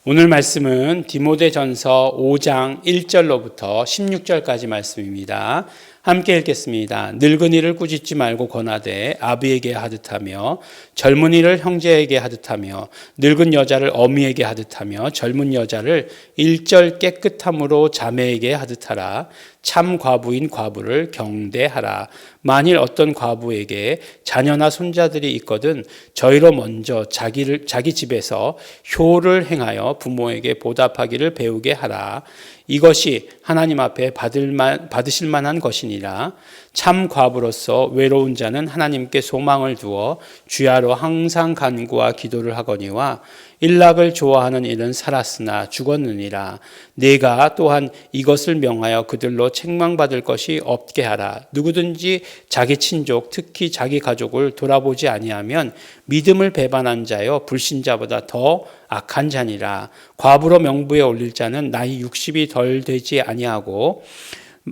오늘 말씀은 디모데전서 5장 1절로부터 16절까지 말씀입니다. 함께 읽겠습니다. 늙은이를 꾸짖지 말고 권하되 아비에게 하듯하며 젊은이를 형제에게 하듯하며 늙은 여자를 어미에게 하듯하며 젊은 여자를 일절 깨끗함으로 자매에게 하듯하라. 참 과부인 과부를 경대하라. 만일 어떤 과부에게 자녀나 손자들이 있거든 저희로 먼저 자기 집에서 효를 행하여 부모에게 보답하기를 배우게 하라. 이것이 하나님 앞에 받으실 만한 것이니라. 참 과부로서 외로운 자는 하나님께 소망을 두어 주야로 항상 간구와 기도를 하거니와 일락을 좋아하는 이는 살았으나 죽었느니라. 네가 또한 이것을 명하여 그들로 책망받을 것이 없게 하라. 누구든지 자기 친족 특히 자기 가족을 돌아보지 아니하면 믿음을 배반한 자여 불신자보다 더 악한 자니라. 과부로 명부에 올릴 자는 나이 60이 덜 되지 아니하고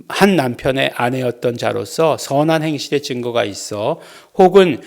한 남편의 아내였던 자로서 선한 행실의 증거가 있어 혹은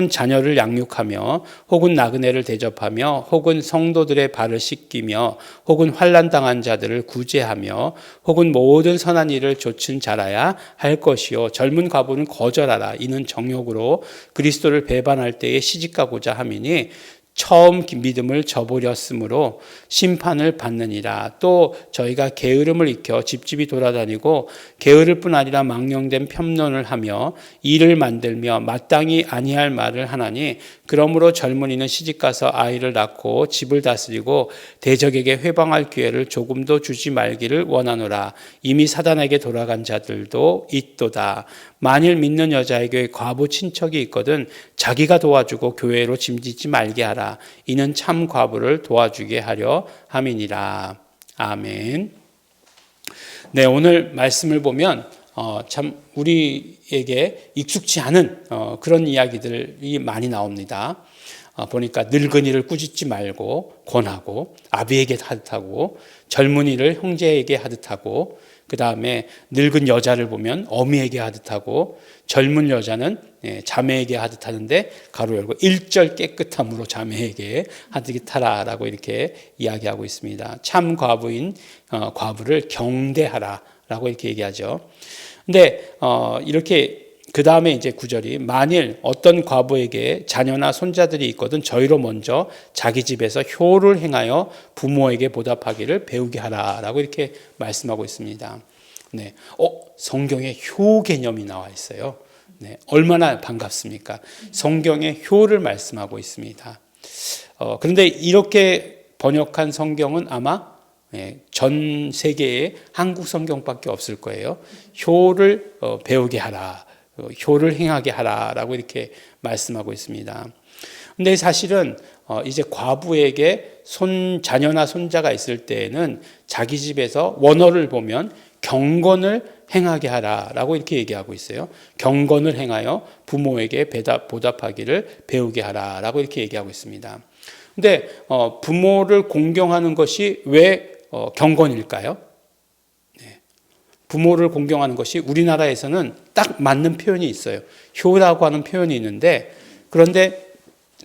자녀를 양육하며 혹은 나그네를 대접하며 혹은 성도들의 발을 씻기며 혹은 환난 당한 자들을 구제하며 혹은 모든 선한 일을 좇은 자라야 할 것이요 젊은 과부는 거절하라. 이는 정욕으로 그리스도를 배반할 때에 시집가고자 함이니 처음 믿음을 저버렸으므로 심판을 받느니라. 또 저희가 게으름을 익혀 집집이 돌아다니고 게으를 뿐 아니라 망령된 편론을 하며 일을 만들며 마땅히 아니할 말을 하나니 그러므로 젊은이는 시집가서 아이를 낳고 집을 다스리고 대적에게 회방할 기회를 조금도 주지 말기를 원하노라. 이미 사단에게 돌아간 자들도 있도다. 만일 믿는 여자에게 과부 친척이 있거든 자기가 도와주고 교회로 짐짓지 말게 하라. 이는 참 과부를 도와주게 하려 함이니라. 아멘. 네, 오늘 말씀을 보면 참 우리에게 익숙치 않은 그런 이야기들이 많이 나옵니다. 보니까 늙은이를 꾸짖지 말고 권하고 아비에게 하듯하고 젊은이를 형제에게 하듯하고 그 다음에 늙은 여자를 보면 어미에게 하듯하고 젊은 여자는 자매에게 하듯하는데 가로 열고 일절 깨끗함으로 자매에게 하듯하라라고 이렇게 이야기하고 있습니다. 참 과부인 과부를 경대하라라고 이렇게 얘기하죠. 근데 이렇게 그 다음에 이제 9절이 만일 어떤 과부에게 자녀나 손자들이 있거든 저희로 먼저 자기 집에서 효를 행하여 부모에게 보답하기를 배우게 하라라고 이렇게 말씀하고 있습니다. 네, 성경에 효 개념이 나와 있어요. 네, 얼마나 반갑습니까? 성경에 효를 말씀하고 있습니다. 그런데 이렇게 번역한 성경은 아마 전 세계에 한국 성경밖에 없을 거예요. 효를 배우게 하라. 효를 행하게 하라라고 이렇게 말씀하고 있습니다. 근데 사실은 이제 과부에게 자녀나 손자가 있을 때에는 자기 집에서 원어를 보면 경건을 행하게 하라라고 이렇게 얘기하고 있어요. 경건을 행하여 부모에게 보답하기를 배우게 하라라고 이렇게 얘기하고 있습니다. 근데 부모를 공경하는 것이 왜 경건일까요? 부모를 공경하는 것이 우리나라에서는 딱 맞는 표현이 있어요. 효라고 하는 표현이 있는데 그런데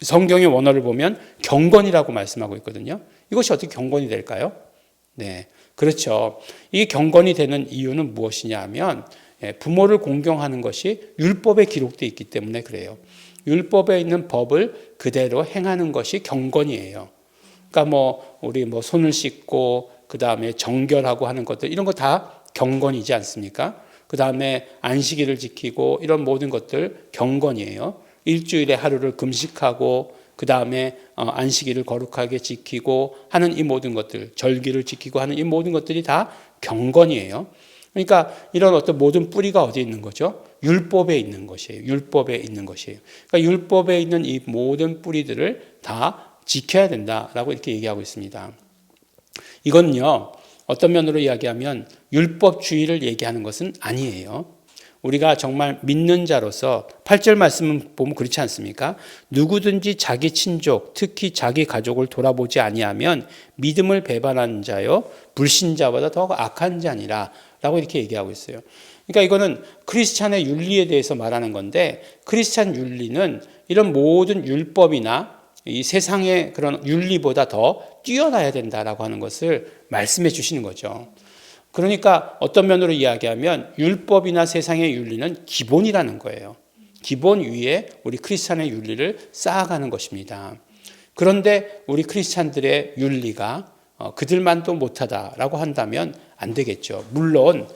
성경의 원어를 보면 경건이라고 말씀하고 있거든요. 이것이 어떻게 경건이 될까요? 네, 그렇죠. 이 경건이 되는 이유는 무엇이냐 하면 부모를 공경하는 것이 율법에 기록되어 있기 때문에 그래요. 율법에 있는 법을 그대로 행하는 것이 경건이에요. 그러니까 우리 손을 씻고 그 다음에 정결하고 하는 것들 이런 거 다 경건이지 않습니까? 그 다음에 안식일을 지키고 이런 모든 것들 경건이에요. 일주일에 하루를 금식하고 그 다음에 안식일을 거룩하게 지키고 하는 이 모든 것들, 절기를 지키고 하는 이 모든 것들이 다 경건이에요. 그러니까 이런 어떤 모든 뿌리가 어디에 있는 거죠? 율법에 있는 것이에요. 율법에 있는 것이에요. 그러니까 율법에 있는 이 모든 뿌리들을 다 지켜야 된다라고 이렇게 얘기하고 있습니다. 이건요, 어떤 면으로 이야기하면 율법주의를 얘기하는 것은 아니에요. 우리가 정말 믿는 자로서 8절 말씀을 보면 그렇지 않습니까? 누구든지 자기 친족, 특히 자기 가족을 돌아보지 아니하면 믿음을 배반한 자요 불신자보다 더 악한 자니라 라고 이렇게 얘기하고 있어요. 그러니까 이거는 크리스찬의 윤리에 대해서 말하는 건데 크리스찬 윤리는 이런 모든 율법이나 이 세상의 그런 윤리보다 더 뛰어나야 된다라고 하는 것을 말씀해 주시는 거죠. 그러니까 어떤 면으로 이야기하면 율법이나 세상의 윤리는 기본이라는 거예요. 기본 위에 우리 크리스찬의 윤리를 쌓아가는 것입니다. 그런데 우리 크리스찬들의 윤리가 그들만도 못하다라고 한다면 안 되겠죠. 물론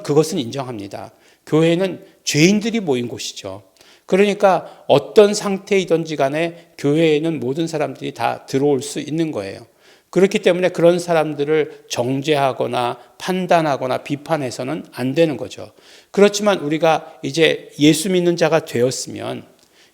그것은 인정합니다. 교회는 죄인들이 모인 곳이죠. 그러니까 어떤 상태이든지 간에 교회에는 모든 사람들이 다 들어올 수 있는 거예요. 그렇기 때문에 그런 사람들을 정죄하거나 판단하거나 비판해서는 안 되는 거죠. 그렇지만 우리가 이제 예수 믿는 자가 되었으면,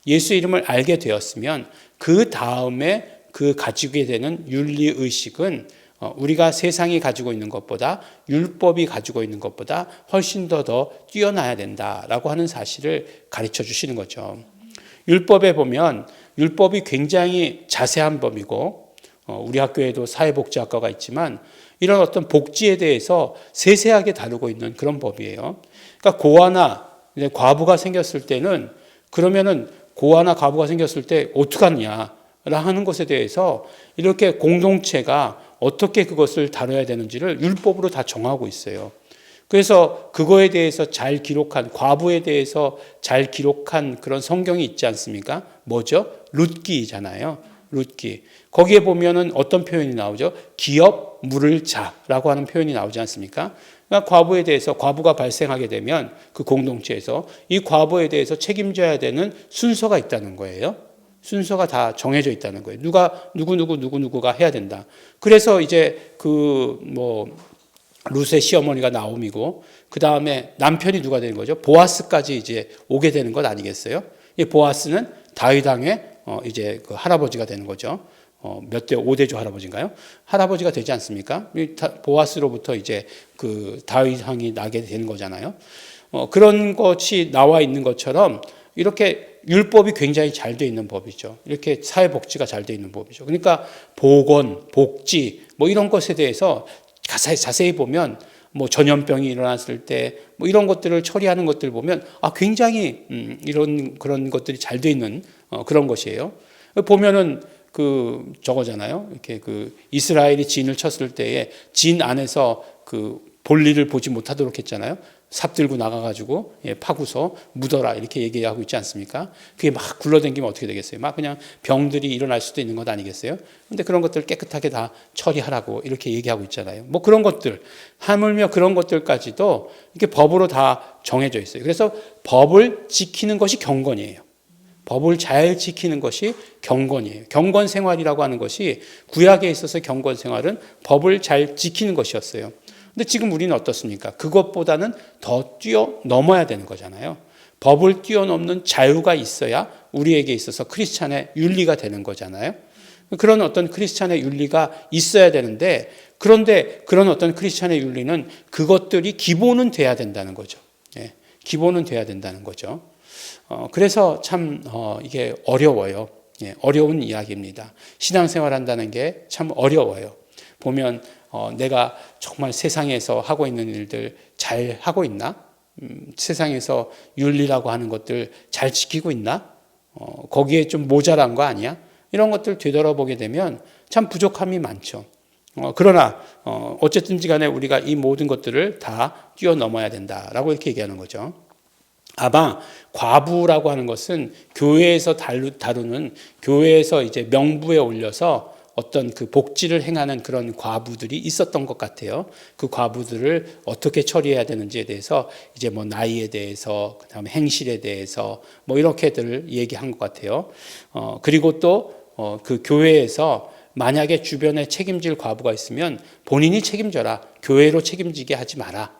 예수 이름을 알게 되었으면 그 다음에 그 가지게 되는 윤리의식은 우리가 세상이 가지고 있는 것보다, 율법이 가지고 있는 것보다 훨씬 더 뛰어나야 된다라고 하는 사실을 가르쳐 주시는 거죠. 율법에 보면 율법이 굉장히 자세한 법이고, 우리 학교에도 사회복지학과가 있지만 이런 어떤 복지에 대해서 세세하게 다루고 있는 그런 법이에요. 그러니까 고아나 과부가 생겼을 때는, 그러면은 고아나 과부가 생겼을 때 어떡하냐 하는 것에 대해서 이렇게 공동체가 어떻게 그것을 다뤄야 되는지를 율법으로 다 정하고 있어요. 그래서 그거에 대해서 잘 기록한, 과부에 대해서 잘 기록한 그런 성경이 있지 않습니까? 뭐죠? 룻기잖아요. 룻기. 거기에 보면은 어떤 표현이 나오죠? 기업 물을 자라고 하는 표현이 나오지 않습니까? 그러니까 과부에 대해서, 과부가 발생하게 되면 그 공동체에서 이 과부에 대해서 책임져야 되는 순서가 있다는 거예요. 순서가 다 정해져 있다는 거예요. 누구가 해야 된다. 그래서 이제 룻의 시어머니가 나옴이고, 그 다음에 남편이 누가 되는 거죠? 보아스까지 이제 오게 되는 것 아니겠어요? 이 보아스는 다윗 왕의 이제 그 할아버지가 되는 거죠. 몇 대 5대조 할아버지인가요? 할아버지가 되지 않습니까? 보아스로부터 이제 그 다윗 왕이 나게 되는 거잖아요. 그런 것이 나와 있는 것처럼 이렇게 율법이 굉장히 잘 돼 있는 법이죠. 이렇게 사회복지가 잘 돼 있는 법이죠. 그러니까 보건, 복지 이런 것에 대해서 자세히 보면 전염병이 일어났을 때 이런 것들을 처리하는 것들을 보면 굉장히 그런 것들이 잘 돼 있는 그런 것이에요. 보면은 저거잖아요. 이렇게 이스라엘이 진을 쳤을 때에 진 안에서 볼일을 보지 못하도록 했잖아요. 삽 들고 나가가지고 파고서 묻어라 이렇게 얘기하고 있지 않습니까? 그게 막 굴러다니면 어떻게 되겠어요? 막 그냥 병들이 일어날 수도 있는 것 아니겠어요? 근데 그런 것들 깨끗하게 다 처리하라고 이렇게 얘기하고 있잖아요. 그런 것들, 하물며 그런 것들까지도 이렇게 법으로 다 정해져 있어요. 그래서 법을 지키는 것이 경건이에요. 법을 잘 지키는 것이 경건이에요. 경건 생활이라고 하는 것이, 구약에 있어서 경건 생활은 법을 잘 지키는 것이었어요. 근데 지금 우리는 어떻습니까? 그것보다는 더 뛰어넘어야 되는 거잖아요. 법을 뛰어넘는 자유가 있어야 우리에게 있어서 크리스찬의 윤리가 되는 거잖아요. 그런 어떤 크리스찬의 윤리가 있어야 되는데, 그런데 그런 어떤 크리스찬의 윤리는 그것들이 기본은 돼야 된다는 거죠. 기본은 돼야 된다는 거죠. 그래서 참 이게 어려워요. 어려운 이야기입니다. 신앙생활 한다는 게 참 어려워요. 보면 내가 정말 세상에서 하고 있는 일들 잘 하고 있나? 세상에서 윤리라고 하는 것들 잘 지키고 있나? 거기에 좀 모자란 거 아니야? 이런 것들 되돌아보게 되면 참 부족함이 많죠. 그러나 어쨌든지 간에 우리가 이 모든 것들을 다 뛰어넘어야 된다라고 이렇게 얘기하는 거죠. 아마 과부라고 하는 것은 교회에서 다루는, 교회에서 이제 명부에 올려서 어떤 복지를 행하는 그런 과부들이 있었던 것 같아요. 그 과부들을 어떻게 처리해야 되는지에 대해서 이제 나이에 대해서, 그다음에 행실에 대해서 이렇게들 얘기한 것 같아요. 그리고 또 그 교회에서 만약에 주변에 책임질 과부가 있으면 본인이 책임져라. 교회로 책임지게 하지 마라.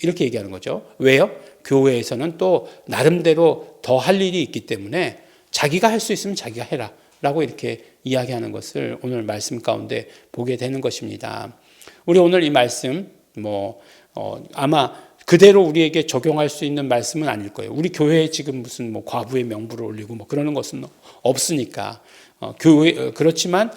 이렇게 얘기하는 거죠. 왜요? 교회에서는 또 나름대로 더 할 일이 있기 때문에 자기가 할 수 있으면 자기가 해라 라고 이렇게 이야기하는 것을 오늘 말씀 가운데 보게 되는 것입니다. 우리 오늘 이 말씀 아마 그대로 우리에게 적용할 수 있는 말씀은 아닐 거예요. 우리 교회에 지금 무슨 과부의 명부를 올리고 그러는 것은 없으니까. 그렇지만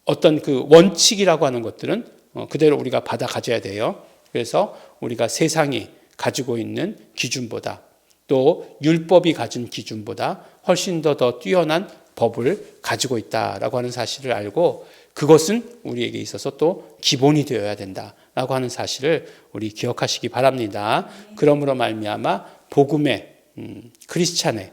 어떤 원칙이라고 하는 것들은 그대로 우리가 받아 가져야 돼요. 그래서 우리가 세상이 가지고 있는 기준보다, 또 율법이 가진 기준보다 훨씬 더 뛰어난 법을 가지고 있다라고 하는 사실을 알고 그것은 우리에게 있어서 또 기본이 되어야 된다라고 하는 사실을 우리 기억하시기 바랍니다. 그러므로 말미암아 복음의 크리스찬의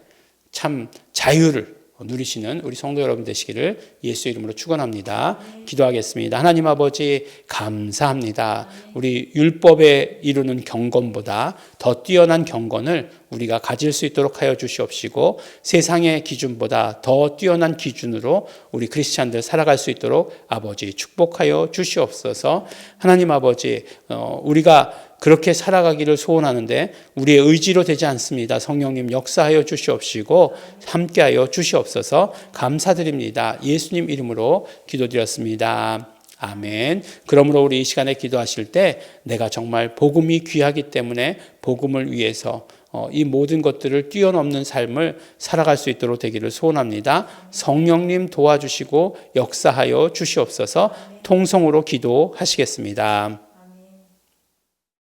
참 자유를 누리시는 우리 성도 여러분 되시기를 예수 이름으로 축원합니다. 기도하겠습니다. 하나님 아버지 감사합니다. 우리 율법에 이루는 경건보다 더 뛰어난 경건을 우리가 가질 수 있도록 하여 주시옵시고 세상의 기준보다 더 뛰어난 기준으로 우리 크리스찬들 살아갈 수 있도록 아버지 축복하여 주시옵소서. 하나님 아버지 우리가 그렇게 살아가기를 소원하는데 우리의 의지로 되지 않습니다. 성령님 역사하여 주시옵시고 함께하여 주시옵소서. 감사드립니다. 예수님 이름으로 기도드렸습니다. 아멘. 그러므로 우리 이 시간에 기도하실 때 내가 정말 복음이 귀하기 때문에 복음을 위해서 이 모든 것들을 뛰어넘는 삶을 살아갈 수 있도록 되기를 소원합니다. 성령님 도와주시고 역사하여 주시옵소서. 통성으로 기도하시겠습니다.